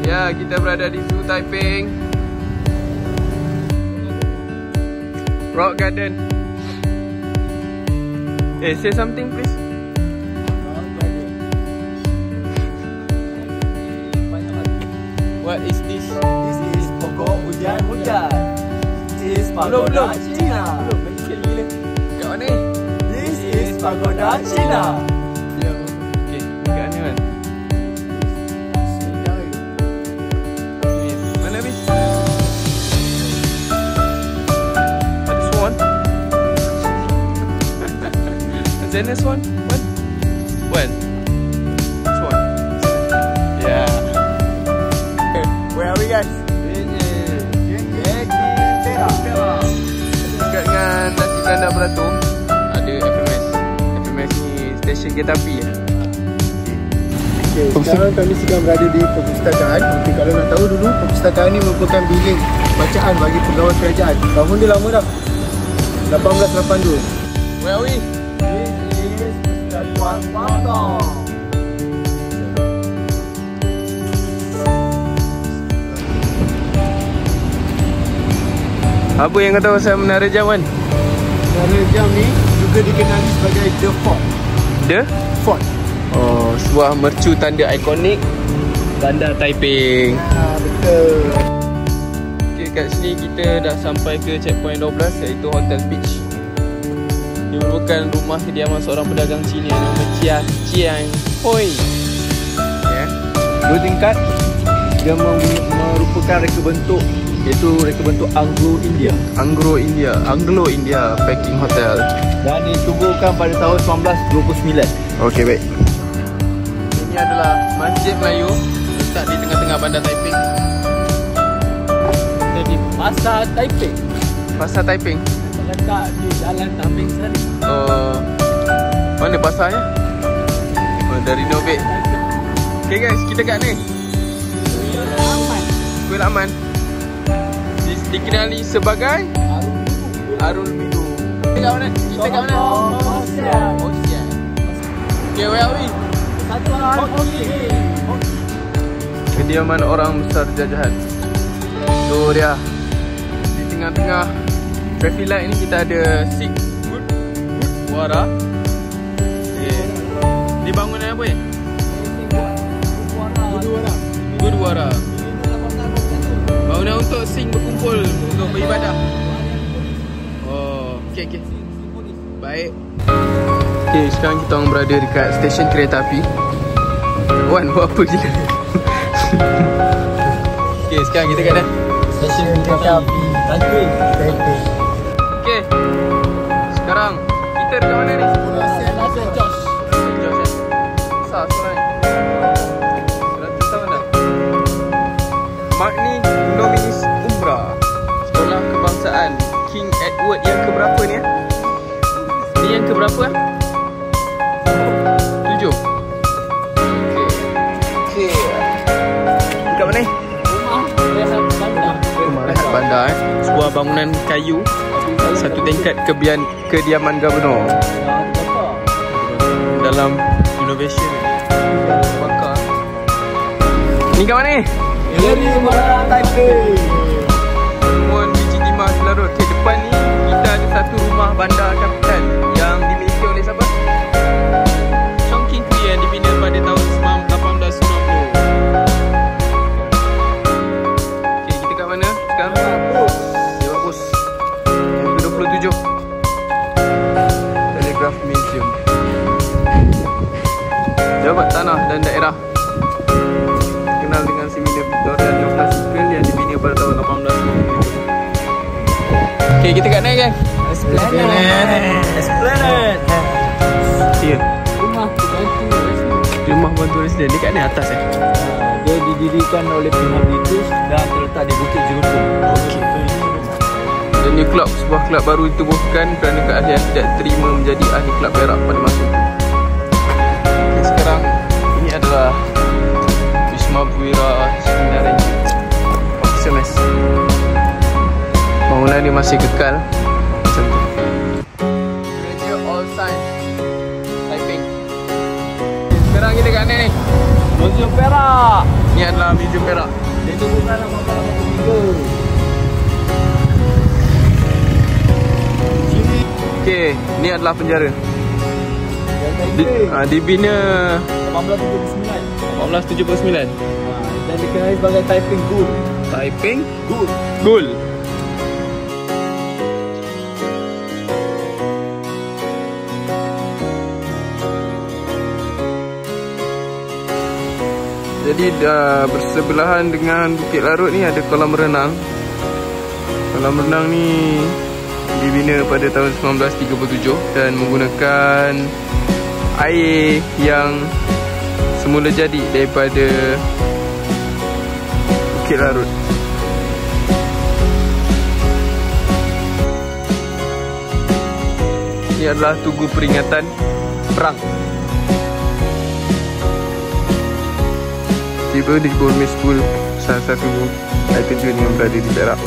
Ya, kita berada di Zoo Taiping. Rock Garden. Say something please. What is this? This is pokok hujan-hujan. This is pagoda Cina. Kat mana? This is pagoda Cina. Okay, kat mana man? Mana bis? Ada swan? Macam mana swan? One? Swan? Yeah. Where are we guys? Dekat dengan nasi belanda beratur ada FMS. FMS ni stesen kereta api ya. Okay, sekarang kami sedang berada di perpustakaan. Okay, kalau nak tahu dulu, perpustakaan ini merupakan bilik bacaan bagi pegawai kerajaan. Tahun dia lama dah, 1882. Where are we? This is Persatuan Patong. Apa yang kau tahu pasal Menara Jam kan? Menara Jam ni juga dikenali sebagai The Fort. The? Fort. Oh, sebuah mercu tanda ikonik Bandar Taiping. Betul. Okay, kat sini kita dah sampai ke checkpoint 12 iaitu Hotel Beach. Dia merupakan rumah kediaman seorang pedagang Cina yang nama Chia Chiang Hoi. Yeah. 2 tingkat. Dia merupakan reka bentuk, iaitu reka bentuk Anglo-India. Anglo-India Packing Hotel. Dan ditubuhkan pada tahun 1929. Okey, baik. Ini adalah Masjid Melayu letak di tengah-tengah Bandar Taiping. Jadi Pasar Taiping. Pasar Taiping. Letak di Jalan Taiping Sari. Oh, mana pasarnya? Oh, dah renovate. Okay guys, kita kat ni Kuil Aman. Dikenali sebagai Arul Biru. Kita kat mana? Kita kat mana? Ocean. Okay, where are we? Kediaman orang besar jajahan. Tu dia. Di tengah-tengah traffic light ni kita ada Sikh Gurdwara. Okay. Ni bangunan apa ya? Gurdwara. Bangunan untuk Sikh berkumpul untuk beribadah. Oh, okey. Baik. Okey, sekarang kita orang berada dekat stesen kereta api. Wan, buat apa je? Okey, sekarang kita kat dah Stesen kereta api Taiping. Okey. Sekarang kita dekat mana ni? St. George. Besar sebenarnya. 100 tahun dah. Magni Nominis Umbra, Sekolah Kebangsaan King Edward yang keberapa ni? Ni yang keberapa? 7. Okey. Dekat mana ni? Rumah Rehat Bandar. Sebuah bangunan kayu, satu tingkat kediaman Gubernur. Dalam innovation bakar. Ni kat mana ni? Dari Bandar Taiping. Pertemuan biji timah Selarut. Okay, depan ni kita ada satu rumah bandar kapital yang dimiliki oleh siapa? Chongqing Kui yang dibina pada tahun 1890. Okay, kita kat mana sekarang? Jawab bos. Yang ke-27. Telegraph Museum. Jabat Tanah dan Daerah. Kenal dengan seminar Victoria Neoclassical yang dibina pada tahun 1890. Okay, kita kat mana kan? Esplanade. Ya. Rumah Bantu Residen. Dia kat ni atas Dia didirikan oleh pihak British dan terletak di Bukit Jerutong. Okey. The New Club, sebuah kelab baru ditubuhkan kerana keahlian tidak terima menjadi ahli kelab perak pada masa itu. Okay, sekarang ini adalah Wisma Puira Seminari SMS. Bangunan dia masih kekal macam tu. Gereja All Saints Taiping. Sekarang kita kat mana ni? Museum Perak. Ni adalah muzium Perak. Itu bukanlah makanan tiga. Okey, ni adalah penjara. Dibina 1879. Dan dikenali sebagai Taiping Gul. Taiping Gul. Gul. Jadi bersebelahan dengan Bukit Larut ni ada kolam renang. Kolam renang ni dibina pada tahun 1937 dan menggunakan air yang semula jadi daripada Bukit Larut. Ini adalah tugu peringatan perang. Tiba di Bournemouth School, salah satu air terjun yang berada di Perak.